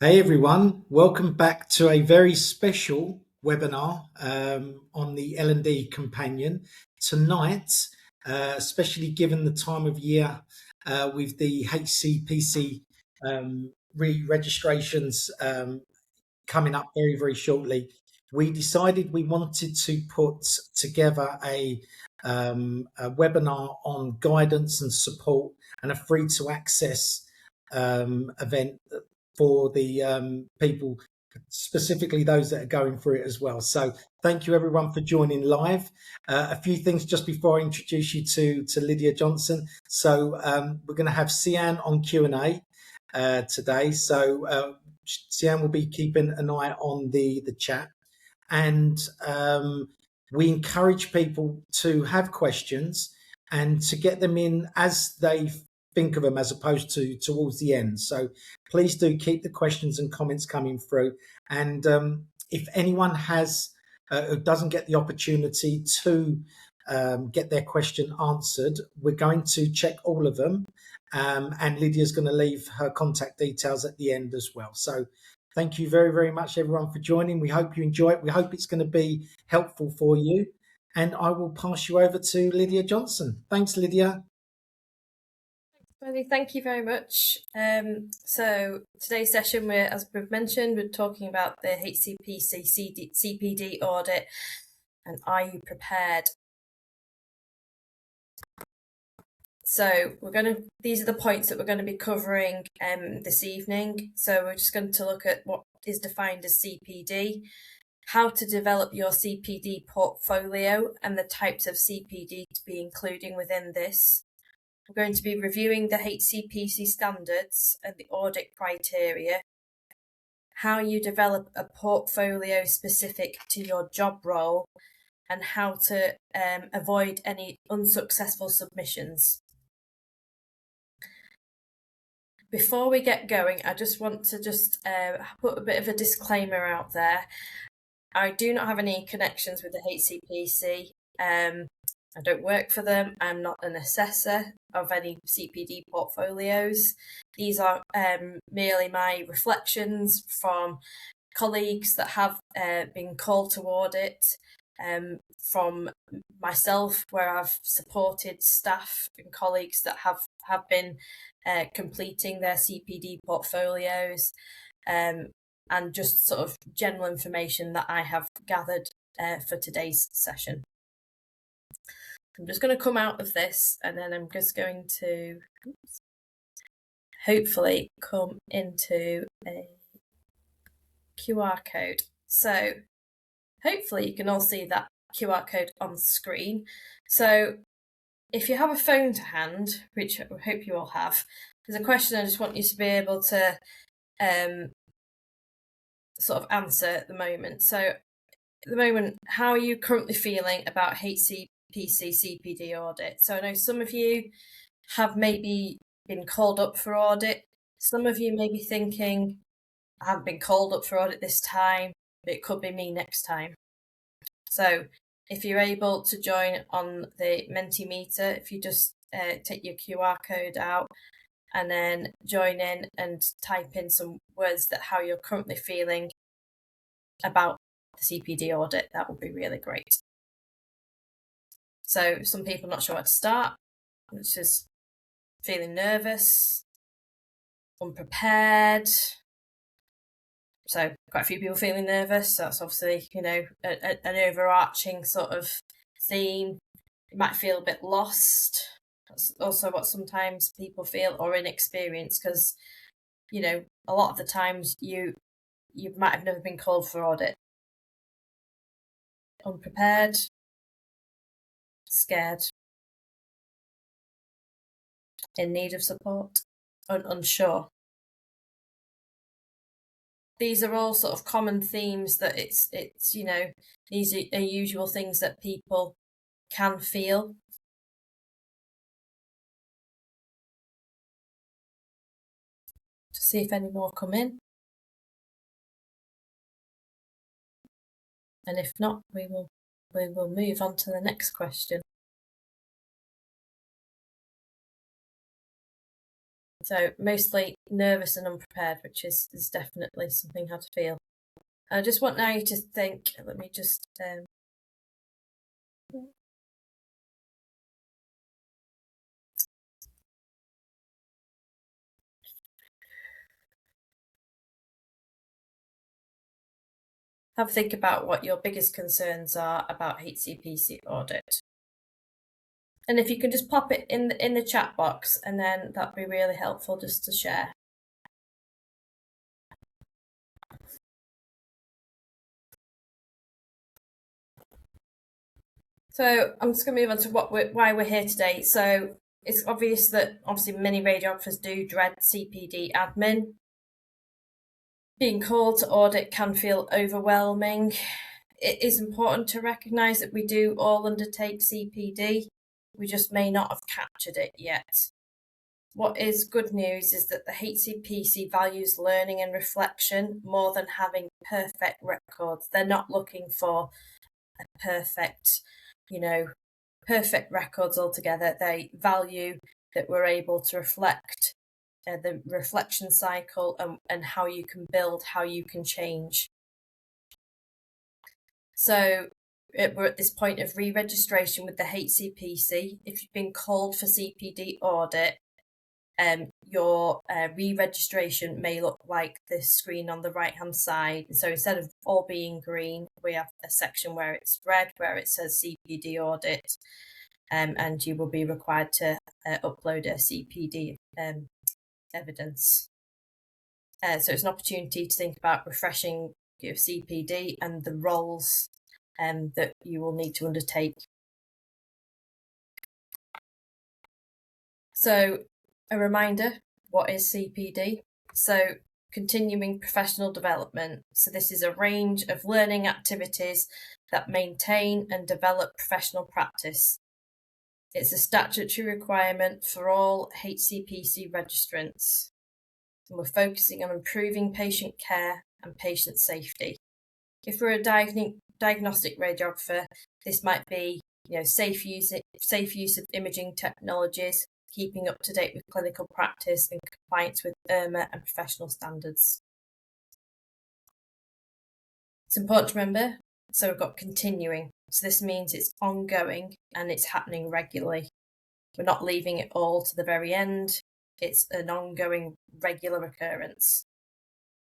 Hey everyone, welcome back to a very special webinar on the L&D Companion. Tonight, especially given the time of year with the HCPC re-registrations coming up very, very shortly, we decided we wanted to put together a webinar on guidance and support and a free to access event for the people, specifically those that are going through it as well. So thank you everyone for joining live. A few things just before I introduce you to Lydia Johnson. So we're going to have Sian on Q&A today. So Sian will be keeping an eye on the chat. And we encourage people to have questions and to get them in as they think of them, as opposed to towards the end. So please do keep the questions and comments coming through. And if anyone has doesn't get the opportunity to get their question answered, we're going to check all of them. And Lydia's going to leave her contact details at the end as well. So thank you very, very much, everyone, for joining. We hope you enjoy it. We hope it's going to be helpful for you. And I will pass you over to Lydia Johnson. Thanks, Lydia. Thank you very much. So today's session, as we've mentioned, we're talking about the HCPC CPD audit and are you prepared? So these are the points that we're going to be covering this evening. So we're just going to look at what is defined as CPD, how to develop your CPD portfolio and the types of CPD to be including within this. We're going to be reviewing the HCPC standards and the audit criteria, how you develop a portfolio specific to your job role, and how to avoid any unsuccessful submissions. Before we get going, I just want to put a bit of a disclaimer out there. I do not have any connections with the HCPC. I don't work for them. I'm not an assessor of any CPD portfolios. These are merely my reflections from colleagues that have been called to audit, from myself, where I've supported staff and colleagues that have been completing their CPD portfolios, and just sort of general information that I have gathered for today's session. I'm just going to come out of this and then I'm just going to hopefully come into a QR code. So hopefully you can all see that QR code on screen. So if you have a phone to hand, which I hope you all have, there's a question I just want you to be able to sort of answer at the moment. So at the moment, how are you currently feeling about HCPC CPD audit? So I know some of you have maybe been called up for audit. Some of you may be thinking, I haven't been called up for audit this time, but it could be me next time. So if you're able to join on the Mentimeter, if you just take your QR code out and then join in and type in some words that how you're currently feeling about the CPD audit, that would be really great. So some people not sure where to start, which is feeling nervous, unprepared. So quite a few people feeling nervous. So that's obviously, an overarching sort of theme. You might feel a bit lost. That's also what sometimes people feel, or inexperienced, because, a lot of the times you might have never been called for audit. Unprepared, scared, in need of support, unsure. These are all sort of common themes that it's these are usual things that people can feel. To see if any more come in. And if not, we will move on to the next question. So mostly nervous and unprepared, which is definitely something how to feel. I just want now you to think, let me just have a think about what your biggest concerns are about HCPC audit. And if you can just pop it in the chat box, and then that'd be really helpful just to share. So I'm just going to move on to why we're here today. So it's obvious that obviously many radiographers do dread CPD admin. Being called to audit can feel overwhelming. It is important to recognise that we do all undertake CPD. We just may not have captured it yet. What is good news is that the HCPC values learning and reflection more than having perfect records. They're not looking for a perfect records altogether. They value that we're able to reflect the reflection cycle and how you can build, how you can change. So we're at this point of re-registration with the HCPC. If you've been called for CPD audit, your re-registration may look like this screen on the right-hand side. So instead of all being green, we have a section where it's red, where it says CPD audit, and you will be required to upload a CPD evidence. So it's an opportunity to think about refreshing your CPD and the roles that you will need to undertake. So a reminder, what is CPD? So continuing professional development. So this is a range of learning activities that maintain and develop professional practice. It's a statutory requirement for all HCPC registrants. And we're focusing on improving patient care and patient safety. If we're a diagnostic radiographer, this might be safe use of imaging technologies, keeping up to date with clinical practice and compliance with IRMA and professional standards. It's important to remember, so we've got continuing. So this means it's ongoing and it's happening regularly. We're not leaving it all to the very end. It's an ongoing, regular occurrence.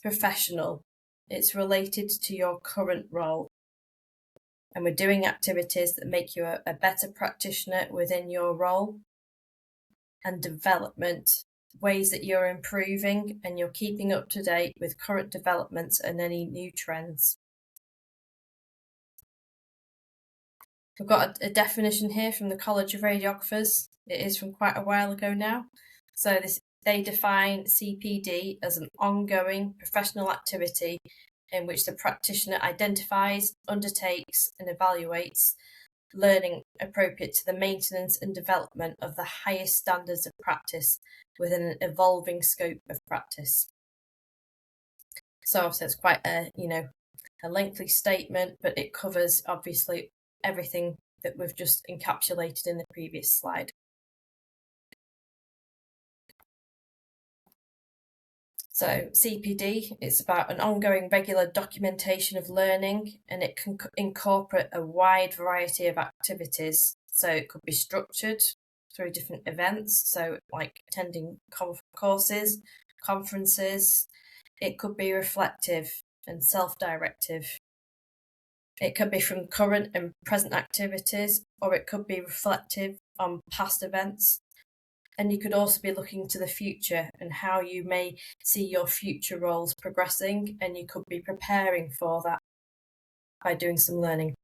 Professional. It's related to your current role. And we're doing activities that make you a better practitioner within your role. And development, ways that you're improving and you're keeping up to date with current developments and any new trends. We've got a definition here from the College of Radiographers. It is from quite a while ago now. So they define CPD as an ongoing professional activity in which the practitioner identifies, undertakes, and evaluates learning appropriate to the maintenance and development of the highest standards of practice within an evolving scope of practice. So it's quite a lengthy statement, but it covers obviously everything that we've just encapsulated in the previous slide. So CPD, it's about an ongoing regular documentation of learning, and it can incorporate a wide variety of activities. So it could be structured through different events, so like attending courses, conferences. It could be reflective and self-directive. It could be from current and present activities, or it could be reflective on past events. And you could also be looking to the future and how you may see your future roles progressing, and you could be preparing for that by doing some learning.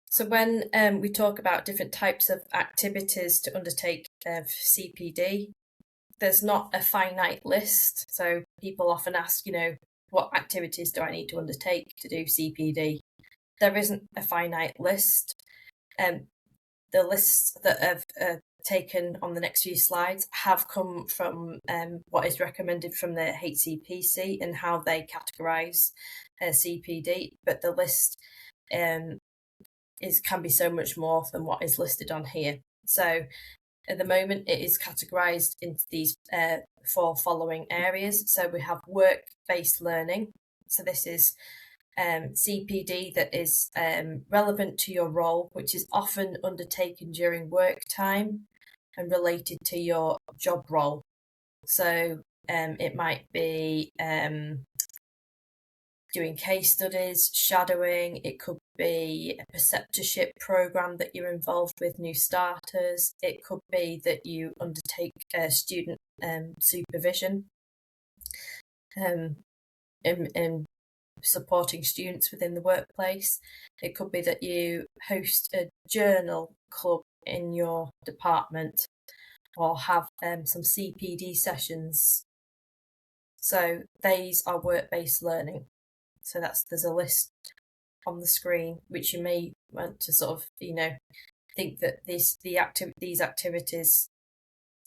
So when we talk about different types of activities to undertake CPD, there's not a finite list. So people often ask, what activities do I need to undertake to do CPD? There isn't a finite list. The lists that have taken on the next few slides have come from what is recommended from the HCPC and how they categorise CPD, but the list can be so much more than what is listed on here. So at the moment, it is categorised into these 4 following areas. So we have work-based learning. So this is CPD that is relevant to your role, which is often undertaken during work time and related to your job role. So it might be doing case studies, shadowing. It could be a preceptorship program that you're involved with new starters. It could be that you undertake student supervision in supporting students within the workplace. It could be that you host a journal club in your department or have some CPD sessions. So these are work-based learning. So there's a list on the screen which you may want to sort of, think that these activities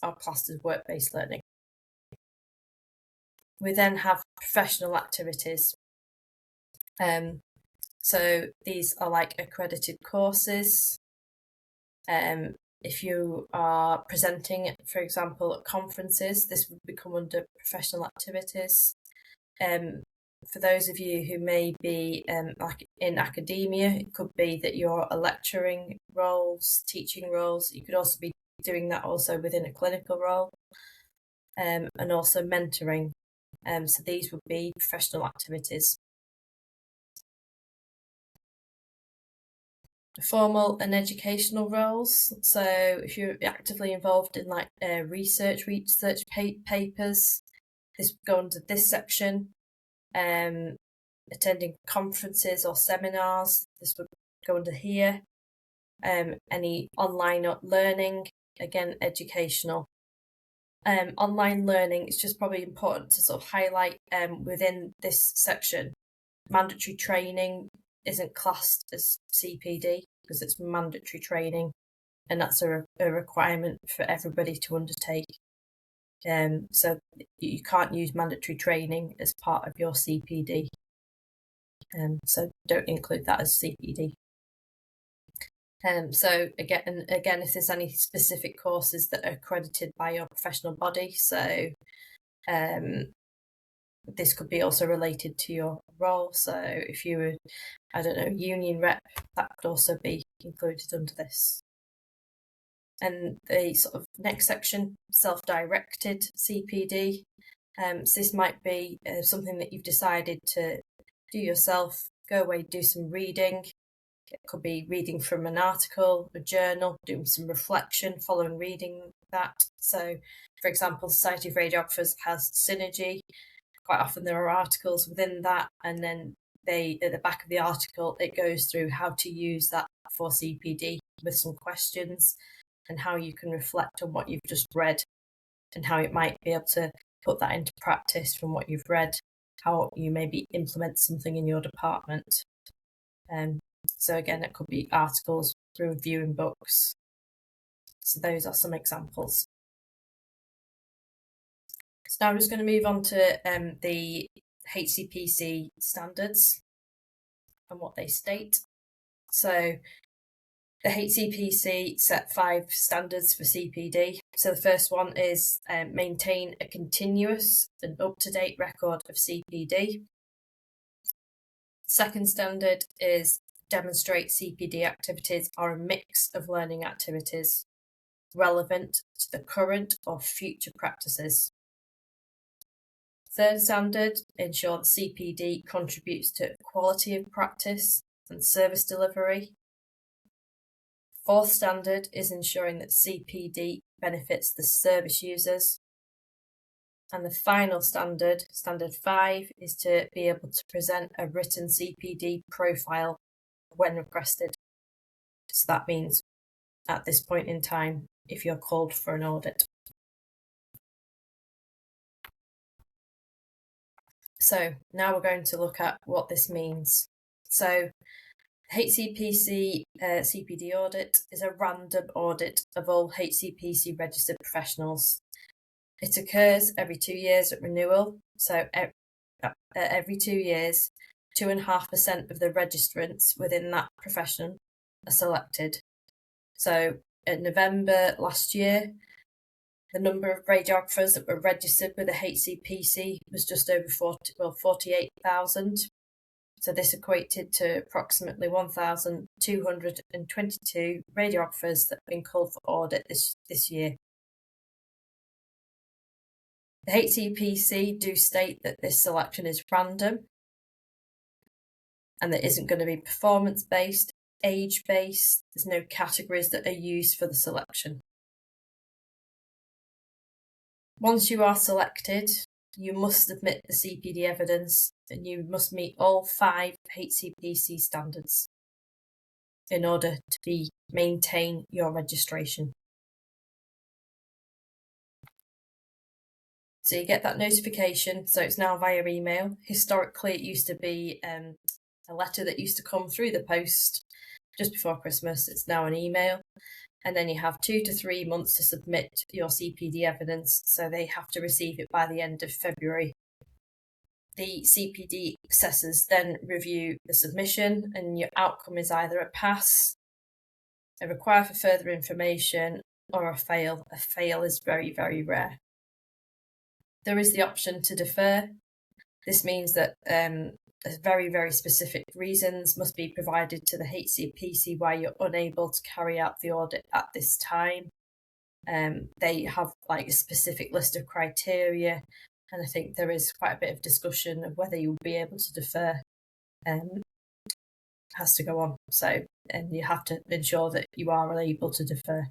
are classed as work-based learning. We then have professional activities. So these are like accredited courses. If you are presenting, for example, at conferences, this would become under professional activities. For those of you who may be like in academia, it could be that you're a lecturing roles, teaching roles. You could also be doing that also within a clinical role, and also mentoring. So these would be professional activities. Formal and educational roles. So if you're actively involved in like research papers, this would go under this section. Attending conferences or seminars, this would go under here. Any online learning, again, educational. Online learning, it's just probably important to sort of highlight within this section, mandatory training isn't classed as CPD because it's mandatory training, and that's a requirement for everybody to undertake. So you can't use mandatory training as part of your CPD. So don't include that as CPD. So again, if there's any specific courses that are accredited by your professional body, so this could be also related to your role. So if you were, I don't know, union rep, that could also be included under this. And the sort of next section, self-directed CPD. So this might be something that you've decided to do yourself, go away, do some reading. It could be reading from an article, a journal, doing some reflection following reading that. So, for example, Society of Radiographers has Synergy. Quite often there are articles within that, and then at the back of the article, it goes through how to use that for CPD with some questions and how you can reflect on what you've just read and how it might be able to put that into practice from what you've read, how you maybe implement something in your department. So again, it could be articles, reviewing books. So those are some examples. So now I'm just going to move on to the HCPC standards and what they state. So the HCPC set 5 standards for CPD. So the first one is maintain a continuous and up-to-date record of CPD. Second standard is demonstrate CPD activities are a mix of learning activities relevant to the current or future practices. Third standard, ensure that CPD contributes to quality of practice and service delivery. Fourth standard is ensuring that CPD benefits the service users. And the final standard, standard 5, is to be able to present a written CPD profile when requested. So that means at this point in time, if you're called for an audit. So now we're going to look at what this means. So HCPC CPD audit is a random audit of all HCPC registered professionals. It occurs every 2 years at renewal. So every 2 years, 2.5% of the registrants within that profession are selected. So in November last year, the number of radiographers that were registered with the HCPC was just over 48,000. So this equated to approximately 1,222 radiographers that have been called for audit this year. The HCPC do state that this selection is random and that isn't going to be performance-based, age-based. There's no categories that are used for the selection. Once you are selected, you must submit the CPD evidence and you must meet all 5 HCPC standards in order to maintain your registration. So you get that notification, so it's now via email. Historically, it used to be a letter that used to come through the post just before Christmas. It's now an email. And then you have 2 to 3 months to submit your CPD evidence, so they have to receive it by the end of February. The CPD assessors then review the submission, and your outcome is either a pass, a require for further information, or a fail. A fail is very, very rare. There is the option to defer. This means that very, very specific reasons must be provided to the HCPC why you're unable to carry out the audit at this time. They have like a specific list of criteria, and I think there is quite a bit of discussion of whether you'll be able to defer. Has to go on. So, and you have to ensure that you are able to defer.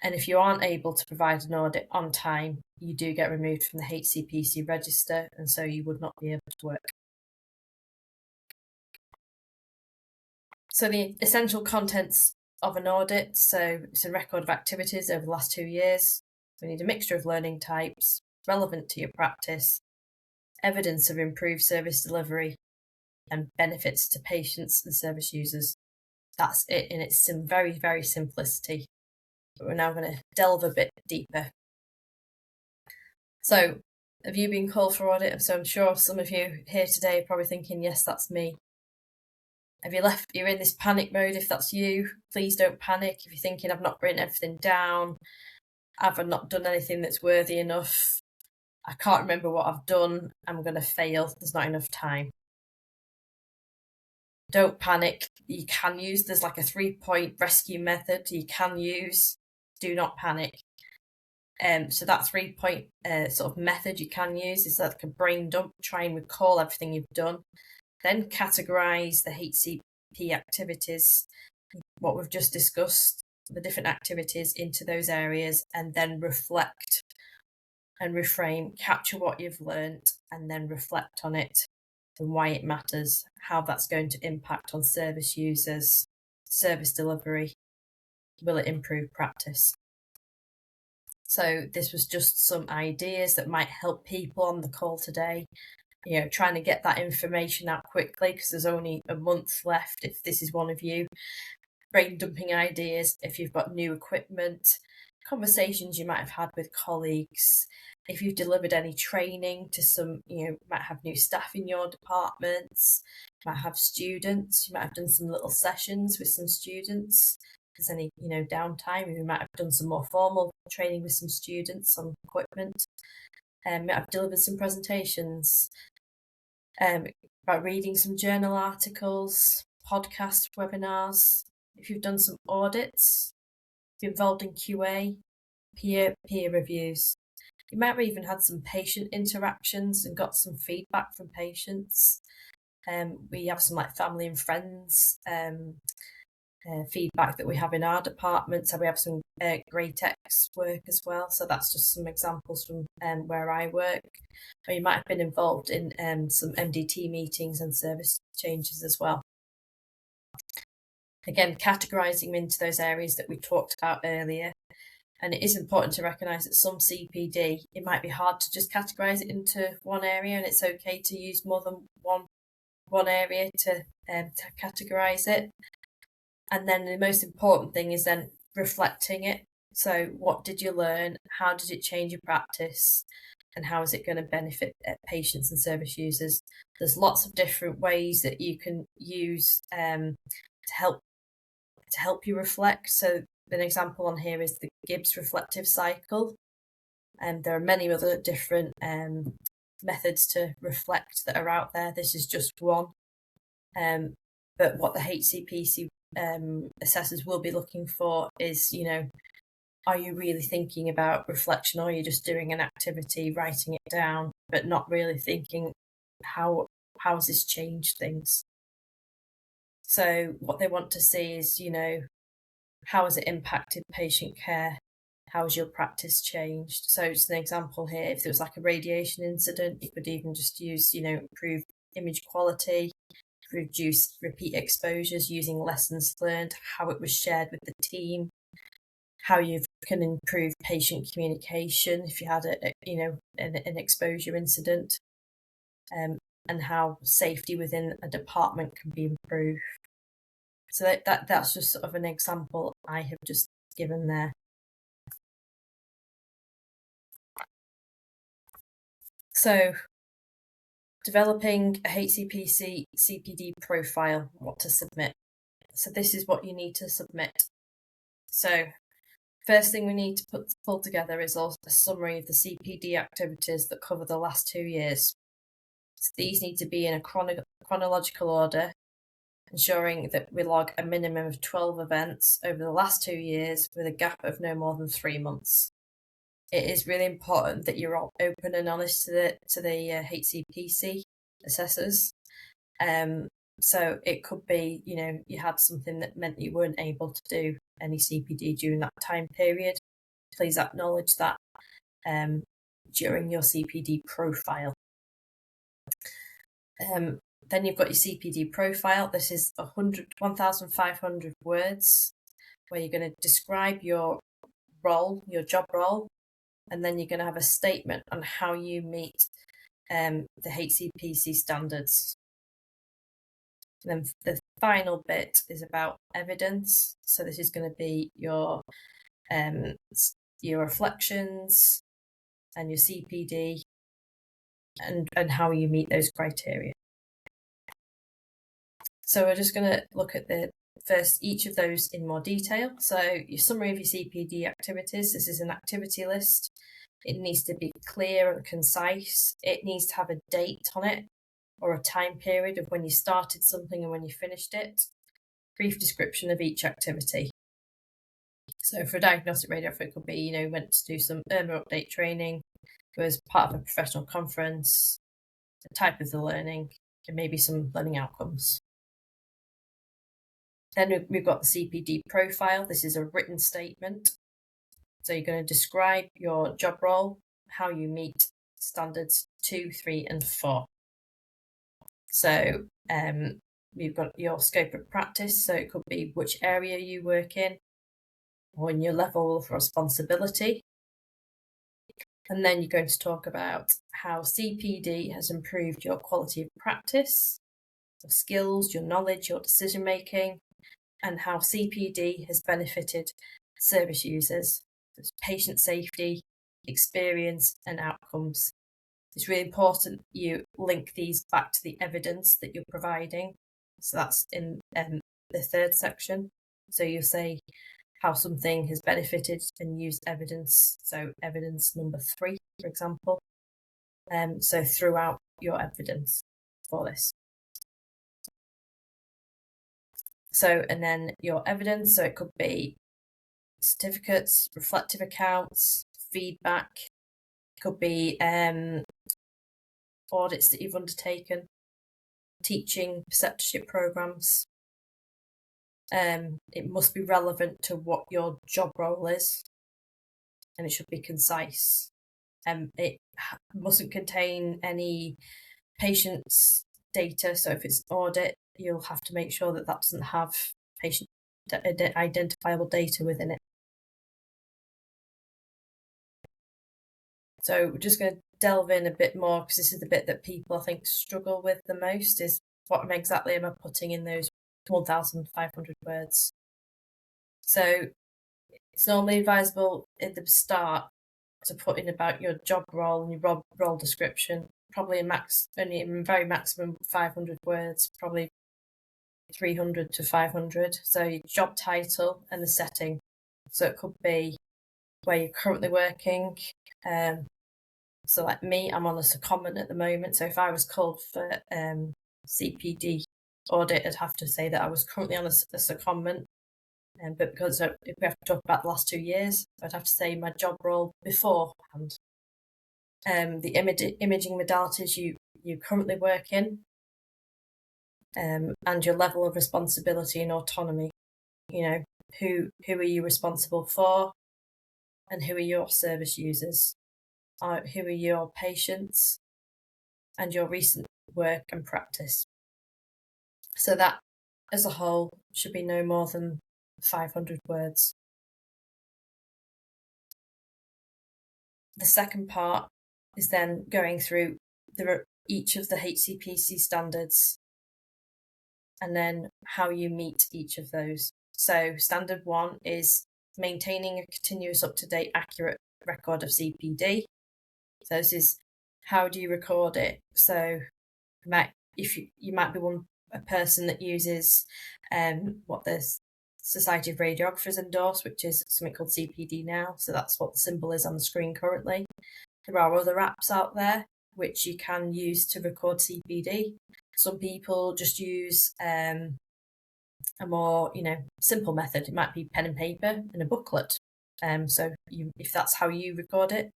And if you aren't able to provide an audit on time, you do get removed from the HCPC register, and so you would not be able to work. So the essential contents of an audit, so it's a record of activities over the last 2 years. We need a mixture of learning types, relevant to your practice, evidence of improved service delivery, and benefits to patients and service users. That's it in its very, very simplicity. But we're now going to delve a bit deeper. So, have you been called for audit? So I'm sure some of you here today are probably thinking, yes, that's me. Have you left? You're in this panic mode. If that's you, please don't panic. If you're thinking, I've not written everything down, I've not done anything that's worthy enough, I can't remember what I've done, I'm going to fail, there's not enough time. Don't panic. You can use, there's like a 3-point rescue method you can use. Do not panic. So that 3-point sort of method you can use is like a brain dump. Try and recall everything you've done. Then categorise the HCP activities, what we've just discussed, the different activities into those areas, and then reflect and reframe, capture what you've learnt, and then reflect on it and why it matters, how that's going to impact on service users, service delivery, will it improve practice? So this was just some ideas that might help people on the call today. You know, trying to get that information out quickly because there's only a month left if this is one of you. Brain dumping ideas if you've got new equipment, conversations you might have had with colleagues, if you've delivered any training to some, you might have new staff in your departments, you might have students, you might have done some little sessions with some students. If there's any, downtime, you might have done some more formal training with some students on equipment. You might have delivered some presentations, about reading some journal articles, podcast webinars. If you've done some audits, if you're involved in QA, peer reviews. You might have even had some patient interactions and got some feedback from patients. We have some like family and friends feedback that we have in our department. So we have some Great X work as well. So that's just some examples from where I work. Or you might have been involved in some MDT meetings and service changes as well. Again, categorising into those areas that we talked about earlier. And it is important to recognise that some CPD, it might be hard to just categorise it into one area, and it's okay to use more than one area to categorise it. And then the most important thing is then reflecting it. So what did you learn? How did it change your practice? And how is it going to benefit patients and service users? There's lots of different ways that you can use to help to help you reflect. So an example on here is the Gibbs reflective cycle. And there are many other different methods to reflect that are out there. This is just one. But what the HCPC assessors will be looking for is, are you really thinking about reflection, or are you just doing an activity, writing it down, but not really thinking how has this changed things? So what they want to see is, how has it impacted patient care? How has your practice changed? So just an example here, if there was like a radiation incident, you could even just use, improve image quality, reduce repeat exposures using lessons learned, how it was shared with the team, how you can improve patient communication if you had an exposure incident, and how safety within a department can be improved. So that's just sort of an example I have just given there. So developing a HCPC CPD profile, what to submit. So this is what you need to submit. So first thing we need to pull together is a summary of the CPD activities that cover the last 2 years. So these need to be in a chronological order, ensuring that we log a minimum of 12 events over the last 2 years with a gap of no more than 3 months. It is really important that you're all open and honest to the HCPC assessors. So it could be, you had something that meant you weren't able to do any CPD during that time period. Please acknowledge that during your CPD profile. Then you've got your CPD profile. This is 1,500 words, where you're going to describe your role, your job role, and then you're going to have a statement on how you meet the HCPC standards. And then the final bit is about evidence. So this is going to be your reflections and your CPD and how you meet those criteria. So we're just going to look at each of those in more detail. So your summary of your CPD activities. This is an activity list. It needs to be clear and concise. It needs to have a date on it, or a time period of when you started something and when you finished it. Brief description of each activity. So for a diagnostic radiographer, it could be, went to do some IRMA update training, was part of a professional conference, the type of the learning, and maybe some learning outcomes. Then we've got the CPD profile. This is a written statement. So you're going to describe your job role, how you meet standards 2, 3, and 4. So you've got your scope of practice. So it could be which area you work in, or in your level of responsibility. And then you're going to talk about how CPD has improved your quality of practice, your skills, your knowledge, your decision making, and how CPD has benefited service users, patient safety, experience, and outcomes. It's really important you link these back to the evidence that you're providing. So that's in the third section. So you'll say how something has benefited and used evidence. So evidence number 3, for example. So throughout your evidence for this. So, and then your evidence, so it could be certificates, reflective accounts, feedback, it could be audits that you've undertaken, teaching, preceptorship programs. It must be relevant to what your job role is, and it should be concise. It mustn't contain any patient's data, so if it's audit, you'll have to make sure that doesn't have patient identifiable data within it. So we're just going to delve in a bit more, because this is the bit that people I think struggle with the most, is what exactly am I putting in those 1,500 words. So it's normally advisable at the start to put in about your job role and your role description, probably only a very maximum 500 words, probably 300 to 500. So your job title and the setting. So it could be where you're currently working. So like me, I'm on a secondment at the moment. So if I was called for CPD audit, I'd have to say that I was currently on a secondment. But because if we have to talk about the last 2 years, I'd have to say my job role beforehand. The imaging modalities you currently work in, and your level of responsibility and autonomy. You know, who are you responsible for, and who are your service users? Who are your patients, and your recent work and practice. So that, as a whole, should be no more than 500 words. The second part is then going through each of the HCPC standards and then how you meet each of those. So standard 1 is maintaining a continuous, up-to-date, accurate record of CPD. So this is how do you record it? So if you might be a person that uses what the Society of Radiographers endorse, which is something called CPD Now. So that's what the symbol is on the screen currently. There are other apps out there which you can use to record CPD. Some people just use a more, simple method. It might be pen and paper and a booklet. So if that's how you record it,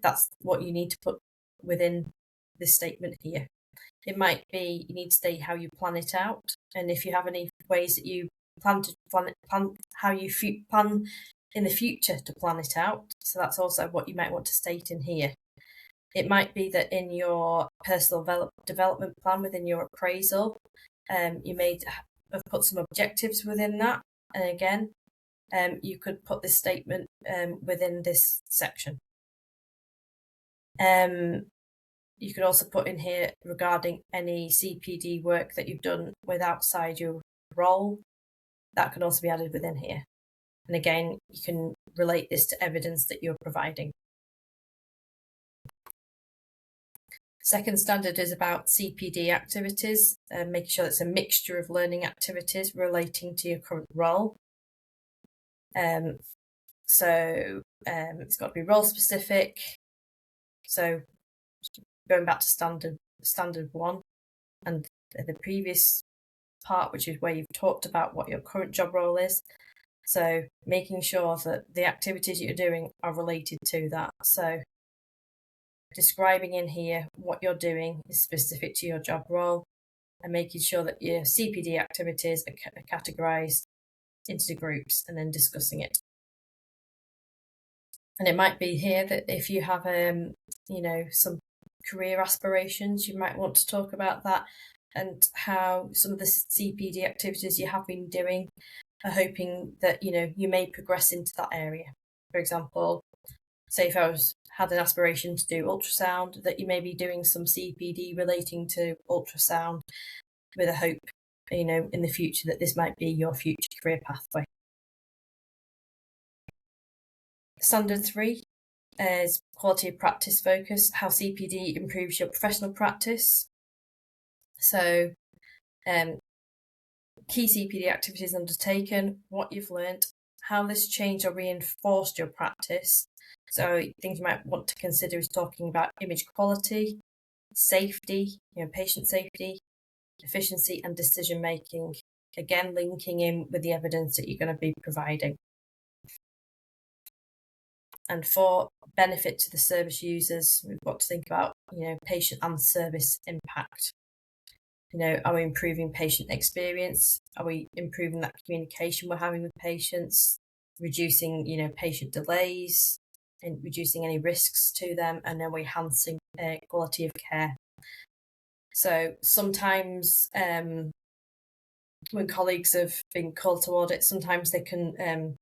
that's what you need to put within this statement here. It might be you need to state how you plan it out, and if you have any ways that you plan how you plan in the future to plan it out. So that's also what you might want to state in here. It might be that in your personal development plan within your appraisal, you may have put some objectives within that, and again, you could put this statement within this section. You could also put in here regarding any CPD work that you've done with outside your role. That can also be added within here. And again, you can relate this to evidence that you're providing. Second standard is about CPD activities, making sure it's a mixture of learning activities relating to your current role. So it's got to be role specific. So going back to standard 1 and the previous part, which is where you've talked about what your current job role is. So making sure that the activities you're doing are related to that. So describing in here what you're doing is specific to your job role, and making sure that your CPD activities are categorized into the groups and then discussing it. And it might be here that if you have some career aspirations, you might want to talk about that and how some of the CPD activities you have been doing are hoping that you may progress into that area. For example, say if I had an aspiration to do ultrasound, that you may be doing some CPD relating to ultrasound with a hope, in the future that this might be your future career pathway. Standard 3 is quality of practice focus, how CPD improves your professional practice. So key CPD activities undertaken, what you've learned, how this changed or reinforced your practice. So things you might want to consider is talking about image quality, safety, patient safety, efficiency and decision making. Again, linking in with the evidence that you're going to be providing. And for benefit to the service users, we've got to think about, patient and service impact. Are we improving patient experience? Are we improving that communication we're having with patients? Reducing, patient delays and reducing any risks to them, and then we're enhancing quality of care. So sometimes when colleagues have been called to audit, sometimes they can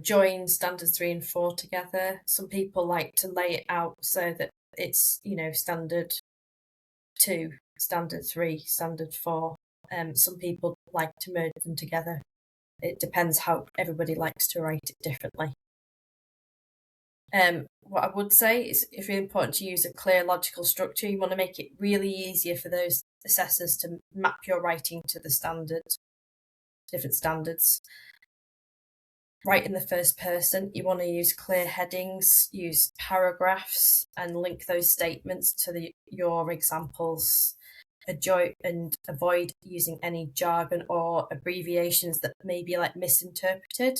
join standards 3 and 4 together. Some people like to lay it out so that it's, standard 2, standard 3, standard 4. Some people like to merge them together. It depends how everybody likes to write it differently. What I would say is it's really important to use a clear logical structure. You want to make it really easier for those assessors to map your writing to the different standards. Write in the first person. You want to use clear headings, use paragraphs, and link those statements to your examples. And avoid using any jargon or abbreviations that may be like misinterpreted.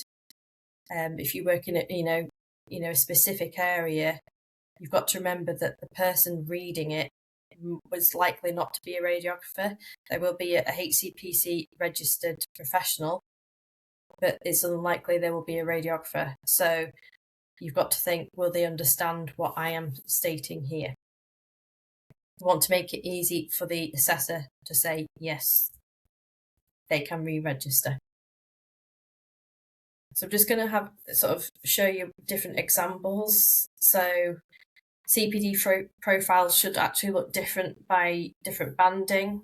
If you work in a specific area, you've got to remember that the person reading it was likely not to be a radiographer. There will be a HCPC registered professional, but it's unlikely there will be a radiographer. So you've got to think, will they understand what I am stating here? You want to make it easy for the assessor to say, yes, they can re-register. So I'm just going to show you different examples. So CPD profiles should actually look different by different banding.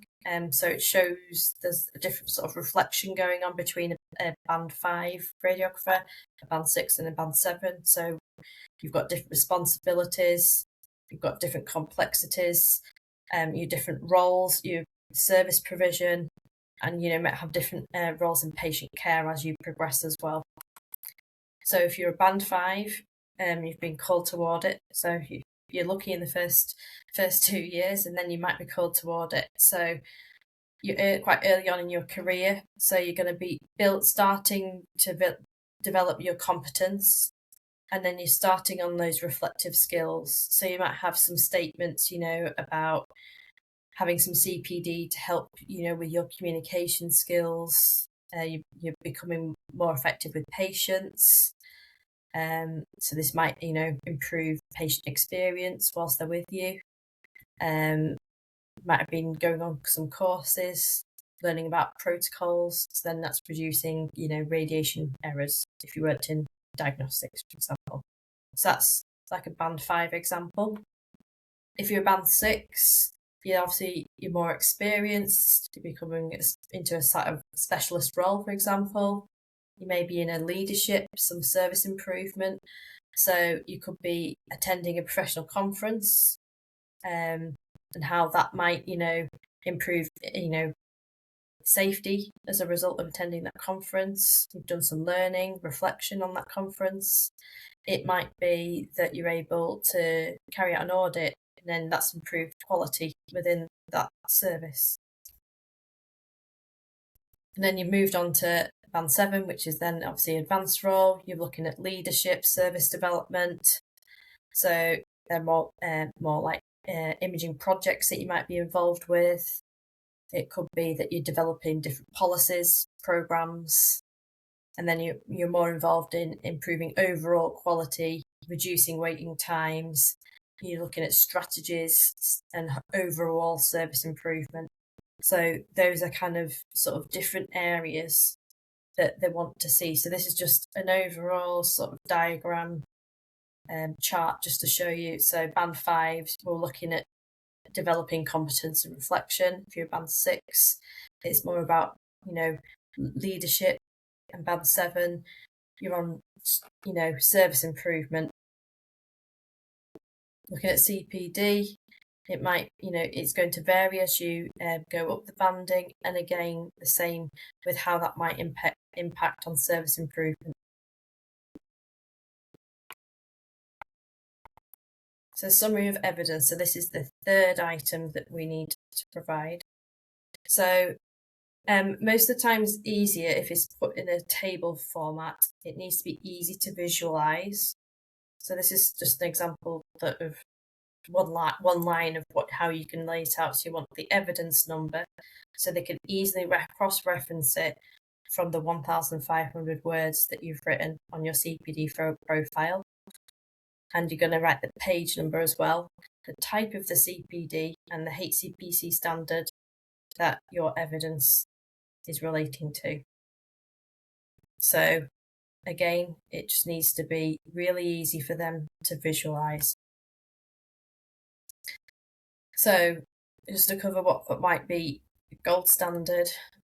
So it shows there's a different sort of reflection going on between a band 5 radiographer, a band 6 and a band 7. So you've got different responsibilities, you've got different complexities, your different roles, your service provision, and might have different roles in patient care as you progress as well. So if you're a band 5, you've been called to audit. So you're lucky in the first 2 years, and then you might be called to audit. So you're quite early on in your career. So you're going to be starting to develop your competence, and then you're starting on those reflective skills. So you might have some statements, about having some CPD to help, with your communication skills. You're becoming more effective with patients. So this might, improve patient experience whilst they're with you. Might have been going on some courses, learning about protocols. So then that's reducing, radiation errors if you worked in diagnostics, for example. So that's like a band 5 example. If you're a band 6, you're more experienced. You're becoming into a sort of specialist role, for example. You may be in a leadership, some service improvement. So you could be attending a professional conference, and how that might, improve, safety as a result of attending that conference. You've done some learning, reflection on that conference. It might be that you're able to carry out an audit, and then that's improved quality within that service. And then you've moved on to band 7, which is then obviously advanced role. You're looking at leadership, service development. So they're more like imaging projects that you might be involved with. It could be that you're developing different policies, programs, and then you're more involved in improving overall quality, reducing waiting times. You're looking at strategies and overall service improvement. So those are kind of sort of different areas that they want to see. So this is just an overall sort of diagram chart just to show you. So band 5, we're looking at developing competence and reflection. If you're band 6, it's more about, leadership. And band 7, you're on, service improvement. Looking at CPD, it might, it's going to vary as you go up the banding, and again, the same with how that might impact on service improvement. So summary of evidence. So this is the third item that we need to provide. So most of the time it's easier if it's put in a table format. It needs to be easy to visualize. So this is just an example of one line of how you can lay it out. So you want the evidence number, so they can easily cross-reference it from the 1,500 words that you've written on your CPD profile. And you're going to write the page number as well, the type of the CPD, and the HCPC standard that your evidence is relating to. So again, it just needs to be really easy for them to visualize. So just to cover what might be gold standard.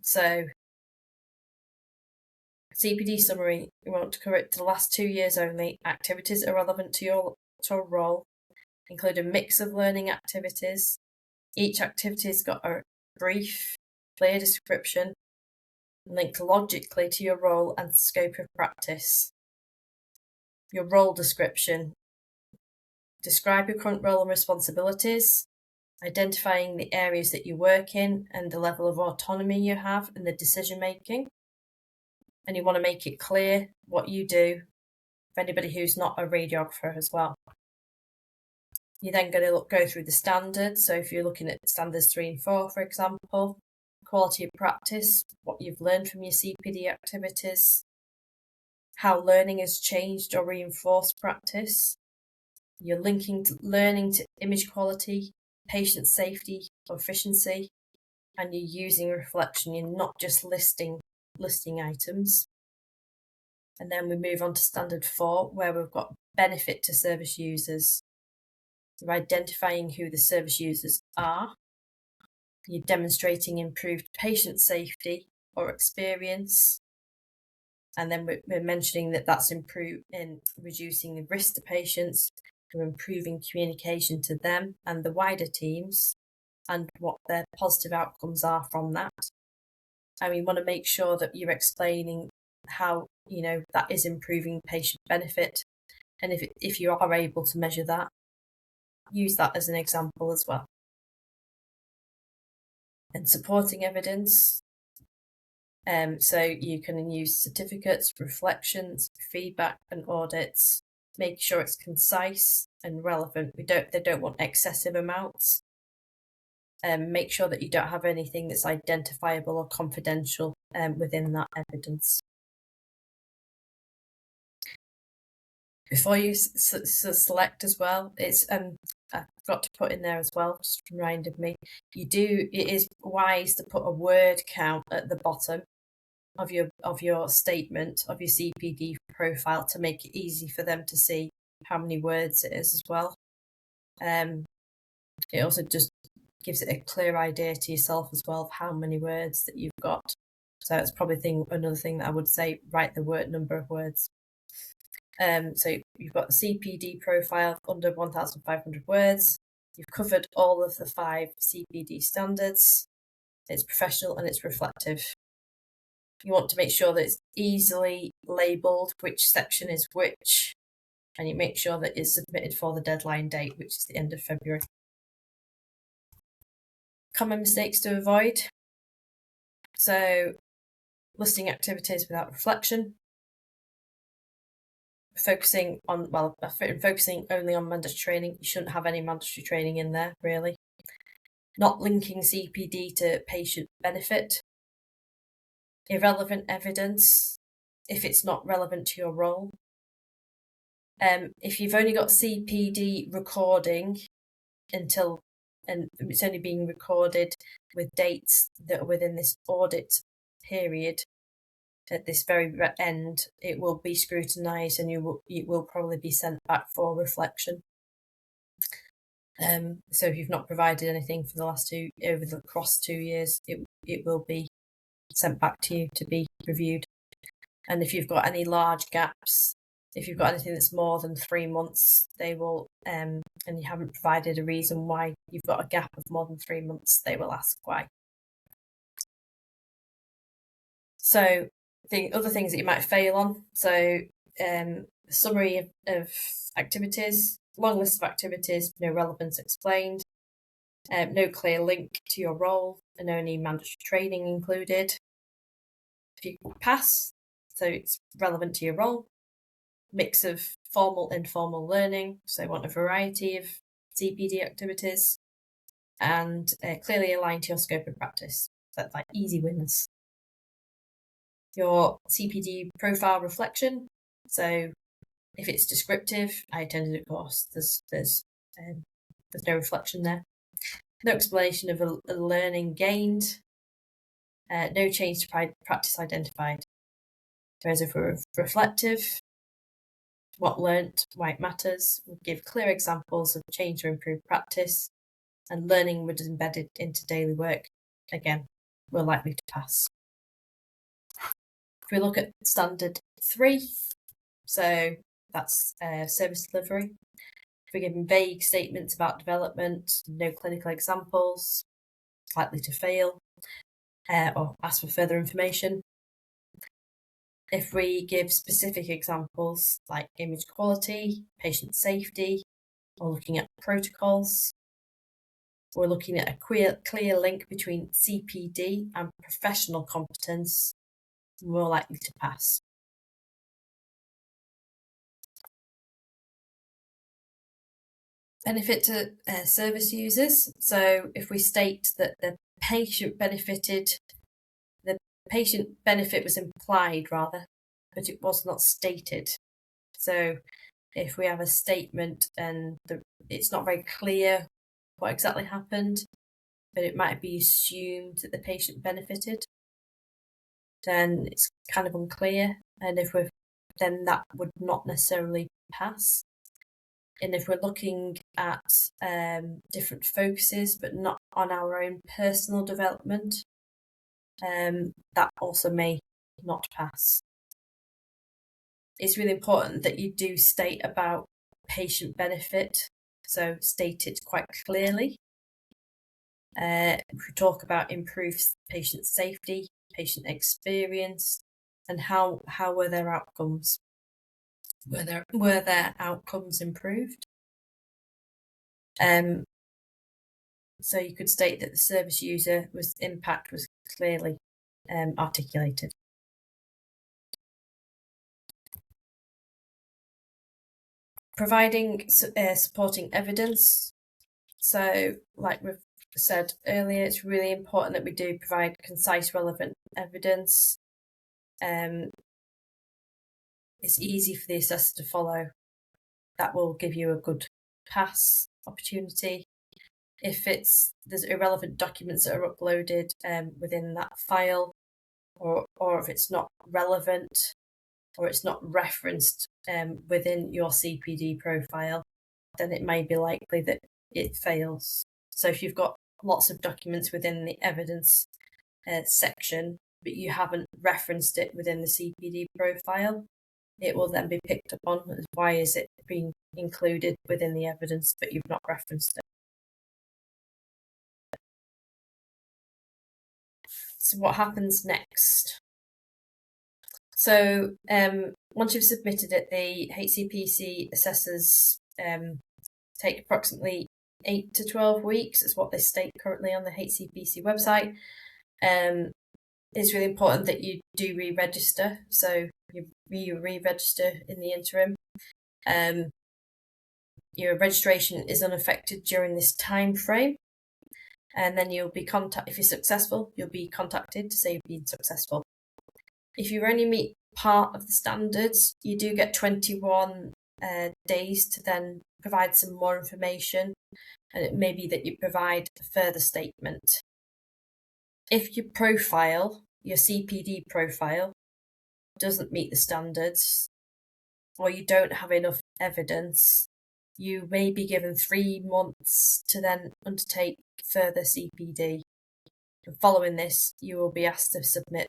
So CPD summary, you want to cover it to the last 2 years only. Activities are relevant to your role, include a mix of learning activities. Each activity has got a brief, clear description, linked logically to your role and scope of practice. Your role description. Describe your current role and responsibilities, identifying the areas that you work in and the level of autonomy you have in the decision making. And you want to make it clear what you do for anybody who's not a radiographer as well. You're then going to go through the standards. So if you're looking at standards 3 and 4, for example, quality of practice, what you've learned from your CPD activities, how learning has changed or reinforced practice. You're linking learning to image quality, patient safety or efficiency, and you're using reflection. You're not just listing items. And then we move on to standard 4, where we've got benefit to service users. You're identifying who the service users are. You're demonstrating improved patient safety or experience. And then we're mentioning that that's improved in reducing the risk to patients, or improving communication to them and the wider teams, and what their positive outcomes are from that. And we want to make sure that you're explaining how, that is improving patient benefit. And if you are able to measure that, use that as an example as well. And supporting evidence. So you can use certificates, reflections, feedback and audits. Make sure it's concise and relevant. They don't want excessive amounts. Make sure that you don't have anything that's identifiable or confidential within that evidence. Before you select as well, it's I forgot to put in there as well, just reminded me, it is wise to put a word count at the bottom of your statement of your CPD profile to make it easy for them to see how many words it is as well. It also just gives it a clear idea to yourself as well of how many words that you've got. So it's probably another thing that I would say, write the number of words. So you've got the CPD profile under 1,500 words. You've covered all of the 5 CPD standards. It's professional and it's reflective. You want to make sure that it's easily labelled which section is which, and you make sure that it's submitted for the deadline date, which is the end of February. Common mistakes to avoid. So listing activities without reflection. Focusing only on mandatory training. You shouldn't have any mandatory training in there, really. Not linking CPD to patient benefit. Irrelevant evidence if it's not relevant to your role. If you've only got CPD recording and it's only being recorded with dates that are within this audit period, at this very end, it will be scrutinised and it will probably be sent back for reflection. So if you've not provided anything for the last across 2 years, it will be sent back to you to be reviewed. And if you've got any large gaps, if you've got anything that's more than 3 months, they will, and you haven't provided a reason why you've got a gap of more than 3 months, they will ask why. So the other things that you might fail on. So summary of activities, long list of activities, no relevance explained, no clear link to your role, and only mandatory training included. If you pass, so it's relevant to your role. Mix of formal and informal learning, so you want a variety of CPD activities, and clearly aligned to your scope of practice. So that's like easy wins. Your CPD profile reflection. So if it's descriptive, I attended a course, there's no reflection there. No explanation of a learning gained. No change to practice identified. Whereas if we're reflective, what learnt, why it matters, we'll give clear examples of change or improved practice, and learning was embedded into daily work. Again, we're likely to pass. If we look at standard 3, so that's service delivery. If we're given vague statements about development, no clinical examples, likely to fail or ask for further information. If we give specific examples like image quality, patient safety, or looking at protocols, we're looking at a clear link between CPD and professional competence, more likely to pass. Benefit to service users. So if we state that the patient benefit was implied rather, but it was not stated. So if we have a statement and it's not very clear what exactly happened, but it might be assumed that the patient benefited, then it's kind of unclear. And then that would not necessarily pass. And if we're looking at different focuses, but not on our own personal development, that also may not pass. It's really important that you do state about patient benefit, so state it quite clearly. If we talk about improved patient safety, patient experience, and how were their outcomes? Were their outcomes improved? So you could state that the service user impact was clearly articulated. Providing supporting evidence. So, like we've said earlier, it's really important that we do provide concise, relevant evidence. It's easy for the assessor to follow. That will give you a good pass opportunity. If there's irrelevant documents that are uploaded within that file, or if it's not relevant, or it's not referenced within your CPD profile, then it may be likely that it fails. So if you've got lots of documents within the evidence section, but you haven't referenced it within the CPD profile, it will then be picked up on as why is it being included within the evidence, but you've not referenced it. So what happens next? So once you've submitted it, the HCPC assessors take approximately 8 to 12 weeks, is what they state currently on the HCPC website. It's really important that you do re-register, so you re-register in the interim. Your registration is unaffected during this time frame, and then you'll be if you're successful, you'll be contacted to say you've been successful. If you only meet part of the standards, you do get 21 days to then provide some more information, and it may be that you provide a further statement. If your CPD profile, doesn't meet the standards, or you don't have enough evidence, you may be given 3 months to then undertake further CPD. And following this, you will be asked to submit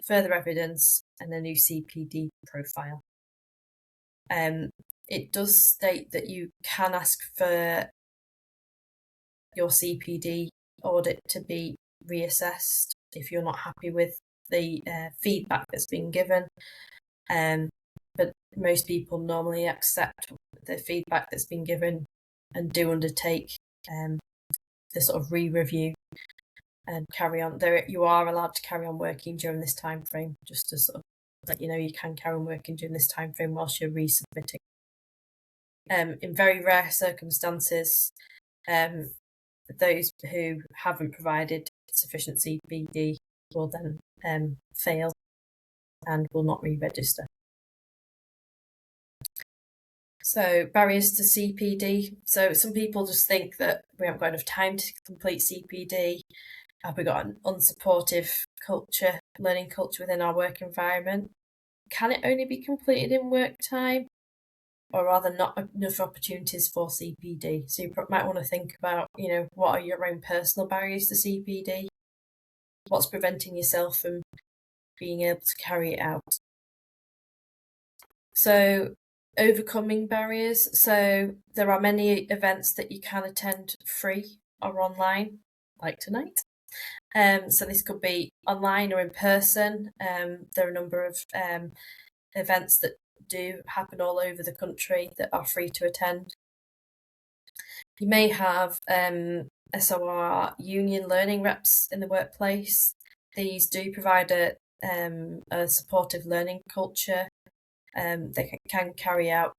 further evidence and a new CPD profile. It does state that you can ask for your CPD audit to be reassessed if you're not happy with the feedback that's been given. But most people normally accept the feedback that's been given and do undertake the sort of re-review and carry on. You are allowed to carry on working during this time frame, just to sort of let you know you can carry on working during this time frame whilst you're resubmitting. In very rare circumstances, those who haven't provided sufficient CPD will then fail and will not re-register. So barriers to CPD. So some people just think that we haven't got enough time to complete CPD. Have we got an unsupportive learning culture within our work environment? Can it only be completed in work time? Or rather not enough opportunities for CPD? So you might want to think about, what are your own personal barriers to CPD? What's preventing yourself from being able to carry it out? So overcoming barriers. So there are many events that you can attend free or online, like tonight. So this could be online or in person. There are a number of events that do happen all over the country that are free to attend. You may have SOR union learning reps in the workplace. These do provide a supportive learning culture. They can carry out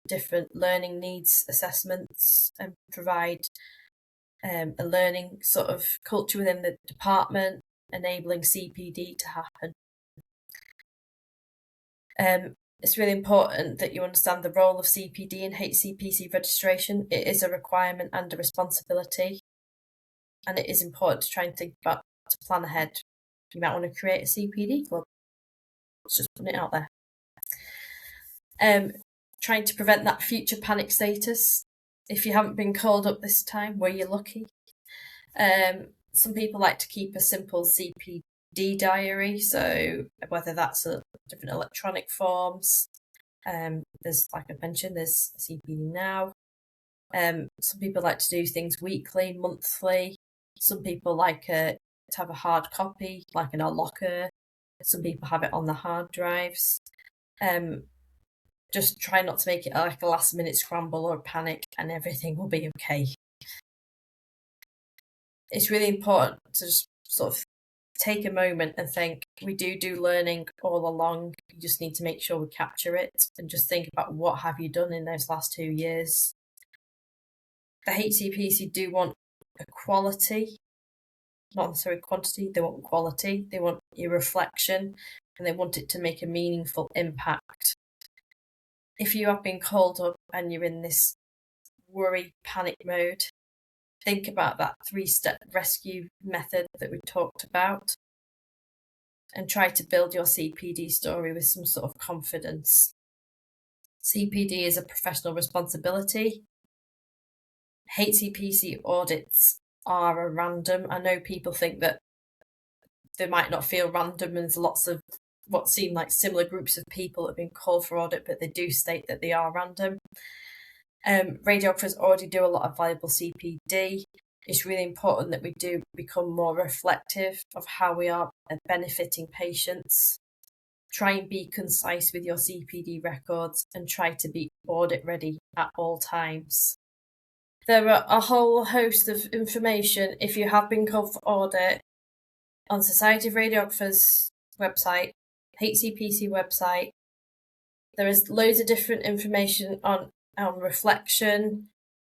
different learning needs assessments and provide a learning sort of culture within the department, enabling CPD to happen. It's really important that you understand the role of CPD in HCPC registration. It is a requirement and a responsibility, and it is important to try and think about to plan ahead. You might want to create a CPD club. Let's just put it out there. Trying to prevent that future panic status. If you haven't been called up this time, were you lucky? Some people like to keep a simple CPD diary, so whether that's a different electronic forms. There's, like I mentioned, there's CPD Now. Some people like to do things weekly, monthly. Some people like to have a hard copy, like in a locker. Some people have it on the hard drives. Just try not to make it like a last minute scramble or panic, and everything will be okay. It's really important to just sort of take a moment and think, we do learning all along. You just need to make sure we capture it and just think about what have you done in those last 2 years. The HCPC do want a quality, not necessarily quantity. They want quality. They want your reflection, and they want it to make a meaningful impact. If you have been called up and you're in this worry, panic mode, think about that 3-step rescue method that we talked about and try to build your CPD story with some sort of confidence. CPD is a professional responsibility. HCPC audits are a random. I know people think that they might not feel random, and there's lots of what seem like similar groups of people that have been called for audit, but they do state that they are random. Radiographers already do a lot of valuable CPD. It's really important that we do become more reflective of how we are benefiting patients. Try and be concise with your CPD records and try to be audit ready at all times. There are a whole host of information if you have been called for audit on Society of Radiographers website, HCPC website. There is loads of different information on reflection.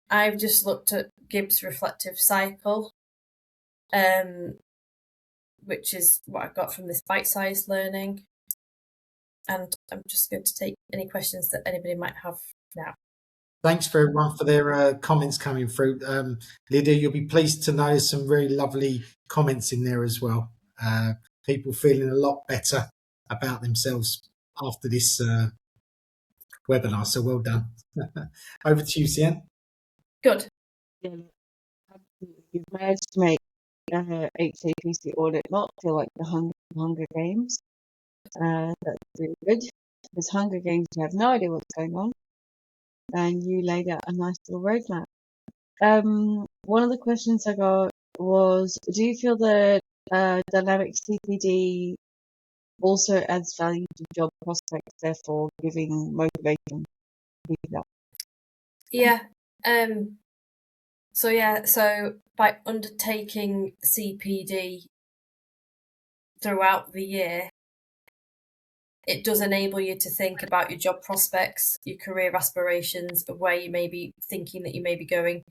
I've just looked at Gibbs reflective cycle, which is what I got from this bite-sized learning. And I'm just going to take any questions that anybody might have now. Thanks for everyone for their comments coming through. Lydia, you'll be pleased to know some very lovely comments in there as well. People feeling a lot better about themselves after this webinar, so well done. Over to you, Sian. Good. Yeah, you've managed to make HCPC audit not feel like the Hunger Games. That's really good, because Hunger Games, you have no idea what's going on, and you laid out a nice little roadmap. One of the questions I got was, do you feel that dynamic CPD also adds value to job prospects, therefore giving motivation to keep it up? Yeah. So by undertaking CPD throughout the year, it does enable you to think about your job prospects, your career aspirations, where you may be thinking that you may be going.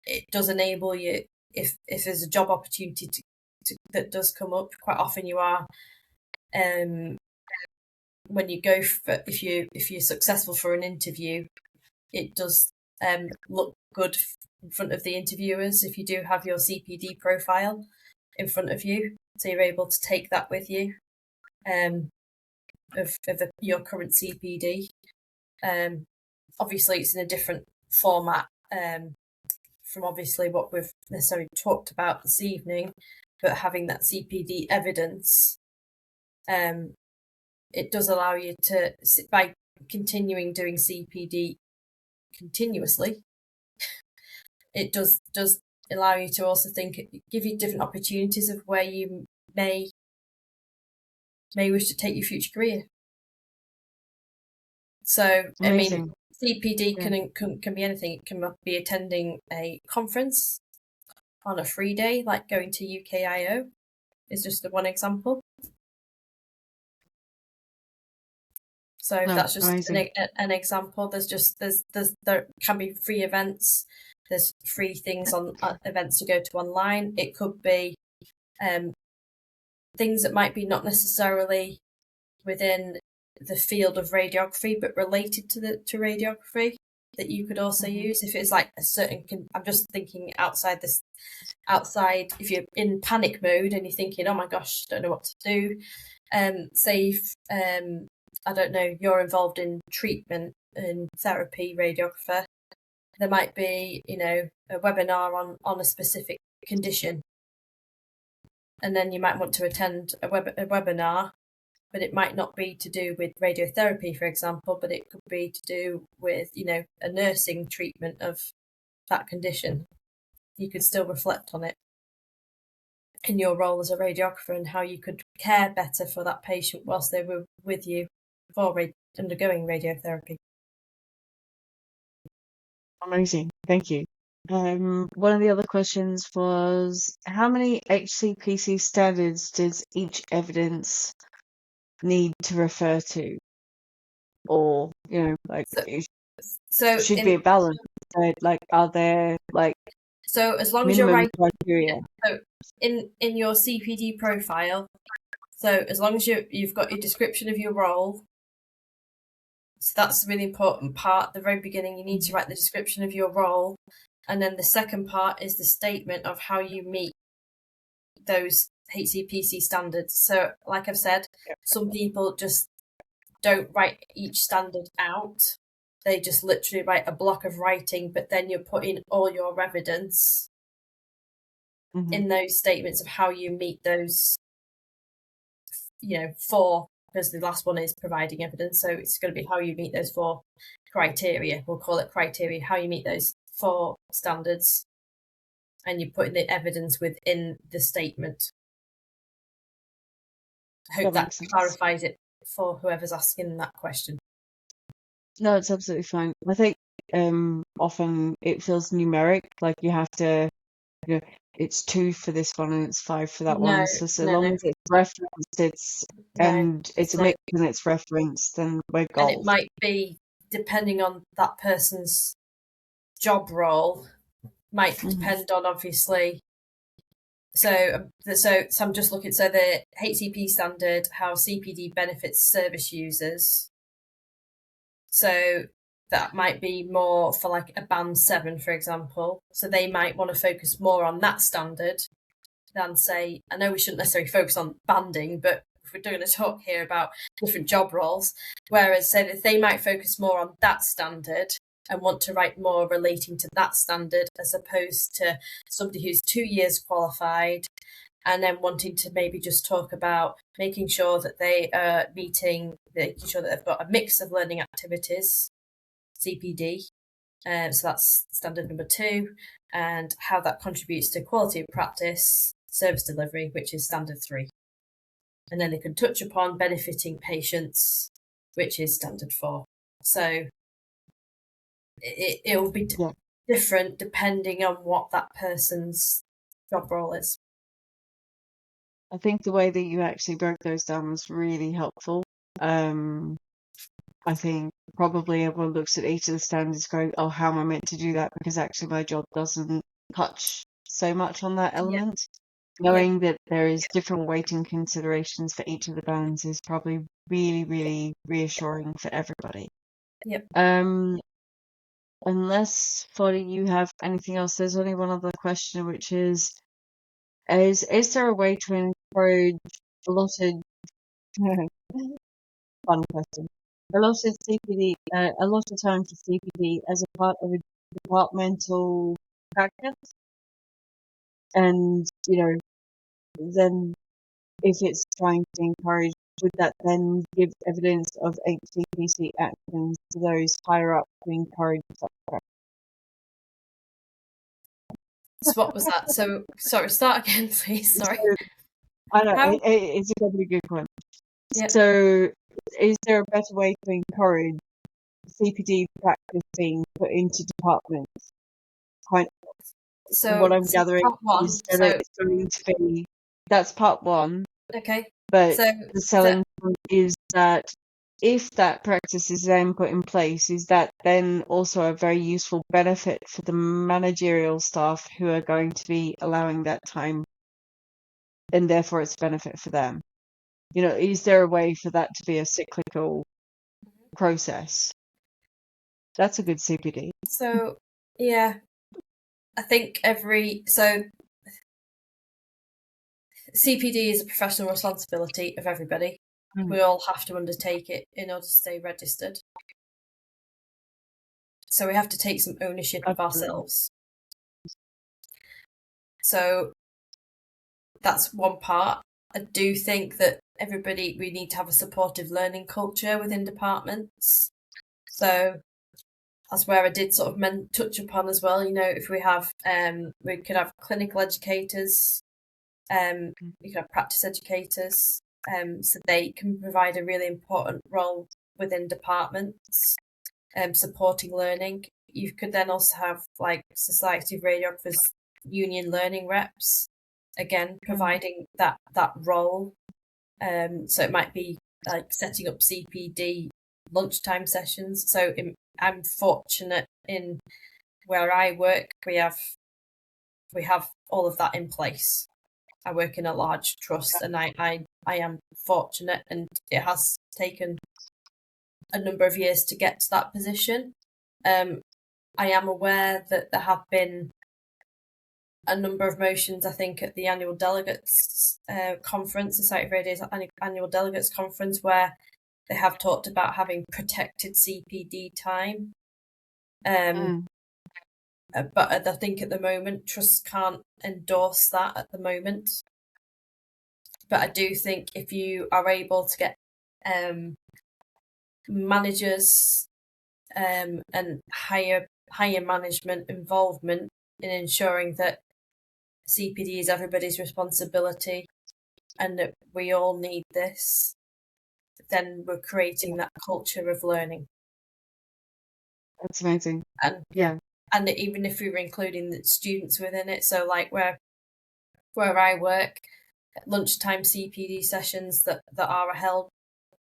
It does enable you, if there's a job opportunity that does come up, quite often you are, when you go for, if you're successful for an interview, it does look good in front of the interviewers if you do have your CPD profile in front of you, so you're able to take that with you. Of your current CPD. Obviously, it's in a different format from obviously what we've necessarily talked about this evening, but having that CPD evidence, it does allow you to, by continuing doing CPD continuously, it does allow you to also give you different opportunities of where you may wish to take your future career. So, Amazing. I mean, CPD can be anything. It can be attending a conference on a free day, like going to UKIO is just one example. So that's just an example. There can be free events. There's free things on events to go to online. It could be things that might be not necessarily within the field of radiography, but related to radiography that you could also use. If it's like a certain, I'm just thinking outside, if you're in panic mode and you're thinking, oh my gosh, don't know what to do. Say if, I don't know, you're involved in treatment and therapy radiographer, there might be, a webinar on a specific condition. And then you might want to attend a webinar, but it might not be to do with radiotherapy, for example, but it could be to do with, a nursing treatment of that condition. You could still reflect on it in your role as a radiographer and how you could care better for that patient whilst they were with you before undergoing radiotherapy. Amazing, thank you. One of the other questions was, how many HCPC standards does each evidence need to refer to? Or, so should be a balance, right? Like, are there so as long as you're minimum right, criteria? So in your CPD profile, so as long as you've got your description of your role, so that's the really important part. At the very beginning, you need to write the description of your role, and then the second part is the statement of how you meet those HCPC standards. So, like I've said, some people just don't write each standard out. They just literally write a block of writing, but then you're putting all your evidence in those statements of how you meet those, 4, because the last one is providing evidence. So it's going to be how you meet those 4 criteria. We'll call it criteria, how you meet those 4 standards. And you're putting the evidence within the statement. I hope that clarifies it for whoever's asking that question. No, it's absolutely fine. I think often it feels numeric, like you have to, it's 2 for this one and it's 5 for that one. So long as it's referenced, it's a mix and it's referenced, then we're gold. And it might be, depending on that person's job role, might depend on, obviously. So I'm just looking. So the HCP standard, how CPD benefits service users. So that might be more for like a band 7, for example. So they might want to focus more on that standard than, say, I know we shouldn't necessarily focus on banding, but if we're going to talk here about different job roles, whereas say that they might focus more on that standard and want to write more relating to that standard, as opposed to somebody who's 2 years qualified and then wanting to maybe just talk about making sure that they are making sure that they've got a mix of learning activities, CPD. So that's standard number 2, and how that contributes to quality of practice, service delivery, which is standard 3. And then they can touch upon benefiting patients, which is standard 4. So it will be different depending on what that person's job role is. I think the way that you actually broke those down was really helpful. I think probably everyone looks at each of the standards going, oh, how am I meant to do that? Because actually my job doesn't touch so much on that element. Knowing that there is different weighting considerations for each of the bands is probably really, really reassuring for everybody. Unless, Foddy, you have anything else, there's only one other question, which is there a way to encourage allotted fun question, allotted CPD, allotted time for CPD as a part of a departmental practice? And, then if it's trying to encourage, would that then give evidence of HCPC actions to those higher up to encourage such practice? So what was that? So sorry, start again, please. Sorry. I know it's a really good one. Yep. So, is there a better way to encourage CPD practice being put into departments? So what I'm gathering is that it's going to be, that's part one. Okay. But the selling point is that if that practice is then put in place, is that then also a very useful benefit for the managerial staff who are going to be allowing that time, and therefore it's a benefit for them? You know, is there a way for that to be a cyclical process? That's a good CPD. So, yeah, I think CPD is a professional responsibility of everybody. We all have to undertake it in order to stay registered. So we have to take some ownership of ourselves. So that's one part. I do think that we need to have a supportive learning culture within departments. So that's where I did sort of touch upon as well. You know, if we have, we could have clinical educators, we could have practice educators, so they can provide a really important role within departments, supporting learning. You could then also have like Society of Radiographers union learning reps, again providing that role. So it might be like setting up CPD lunchtime sessions. So I'm fortunate in where I work, we have all of that in place. I work in a large trust, and I am fortunate, and it has taken a number of years to get to that position. I am aware that there have been a number of motions, I think, at the annual delegates conference, the Society of Radio's annual delegates conference, where they have talked about having protected CPD time. But I think at the moment, trusts can't endorse that at the moment. But I do think if you are able to get managers and higher management involvement in ensuring that CPD is everybody's responsibility and that we all need this, then we're creating that culture of learning. That's amazing. And and even if we were including the students within it, so like where I work, lunchtime CPD sessions that are held,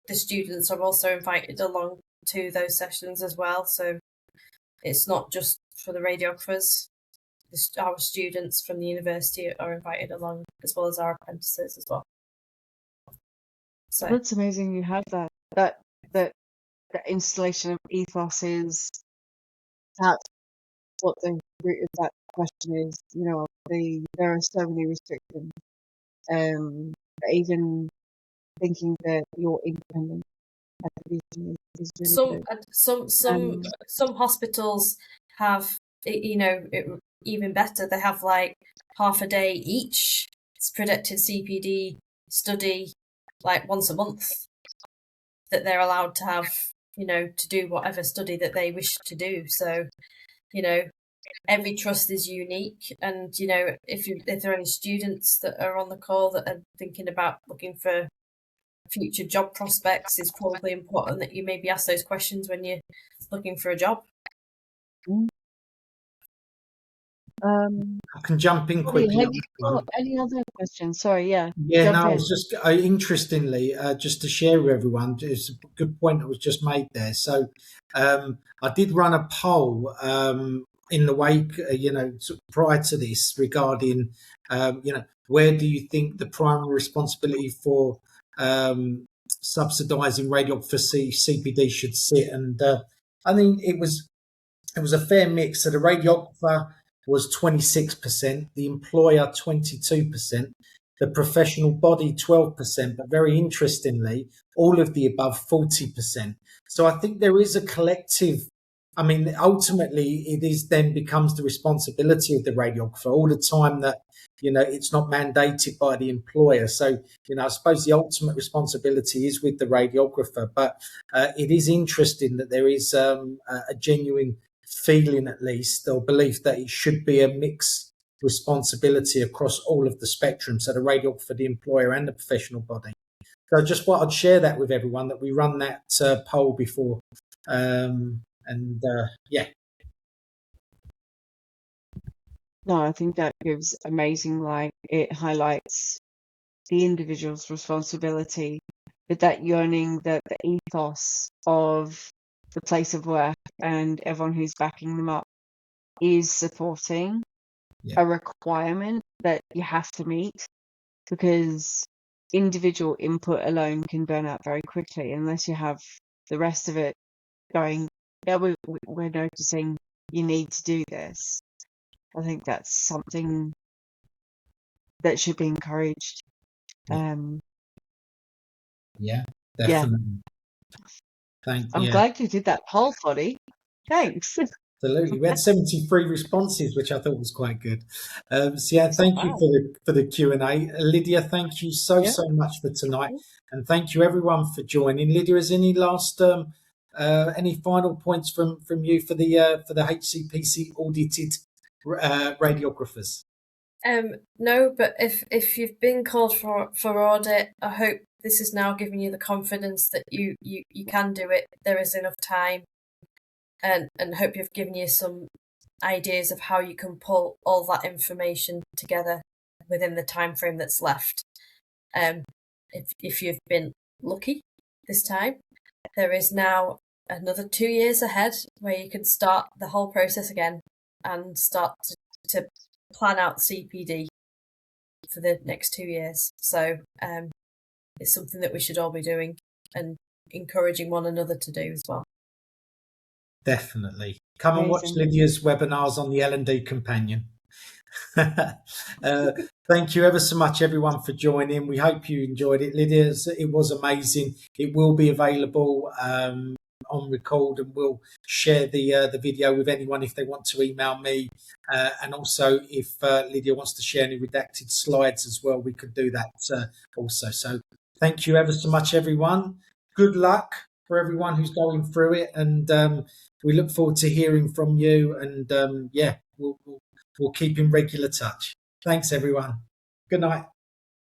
the students are also invited along to those sessions as well. So it's not just for the radiographers. Our students from the university are invited along, as well as our apprentices as well. So that's amazing. You have that installation of ethos is perhaps what the root of that question is. You know, there are so many restrictions. Even thinking that you're independent is really good. Some hospitals have, even better. They have like half a day each. It's protected CPD study, like once a month, that they're allowed to have, to do whatever study that they wish to do. So, every trust is unique, and if there are any students that are on the call that are thinking about looking for future job prospects, it's probably important that you maybe ask those questions when you're looking for a job. I can jump in quickly. Have you got any other questions? Sorry, yeah. Yeah, no, it's just interestingly, just to share with everyone, it's a good point that was just made there. So I did run a poll in the wake, prior to this regarding, where do you think the primary responsibility for subsidising radiographer CPD should sit? And I think it was a fair mix. So the radiographer was 26%, the employer 22%, the professional body 12%, but very interestingly, all of the above 40%. So I think there is a collective. I mean, ultimately, it then becomes the responsibility of the radiographer all the time that, it's not mandated by the employer. So, I suppose the ultimate responsibility is with the radiographer, but it is interesting that there is a genuine feeling, at least, or belief that it should be a mix responsibility across all of the spectrum, so the radiographer, the employer, and the professional body. So I just thought I'd share that with everyone, that we run that poll before. Yeah. No, I think that gives amazing light. It highlights the individual's responsibility, but that yearning, the ethos of the place of work and everyone who's backing them up is supporting a requirement that you have to meet, because individual input alone can burn out very quickly unless you have the rest of it going, yeah, we're noticing you need to do this. I think that's something that should be encouraged. Yeah, definitely. Yeah. I'm glad you did that poll, Toddy. Thanks. Absolutely. We had 73 responses, which I thought was quite good. Thank you for the Q&A. Lydia, thank you so much for tonight. And thank you everyone for joining. Lydia, is any last any final points from you for the HCPC audited radiographers? No, but if you've been called for audit, I hope this is now giving you the confidence that you can do it. There is enough time, and hope you've given you some ideas of how you can pull all that information together within the time frame that's left. If you've been lucky this time, there is now another 2 years ahead where you can start the whole process again and start to plan out CPD for the next 2 years. So it's something that we should all be doing and encouraging one another to do as well. Definitely. Come and watch Lydia's webinars on the L&D Companion. Thank you ever so much, everyone, for joining. We hope you enjoyed it. Lydia, it was amazing. It will be available on record, and we'll share the video with anyone if they want to email me. And also, if Lydia wants to share any redacted slides as well, we could do that also. So thank you ever so much, everyone. Good luck for everyone who's going through it, and we look forward to hearing from you. And we'll keep in regular touch. Thanks, everyone. Good night.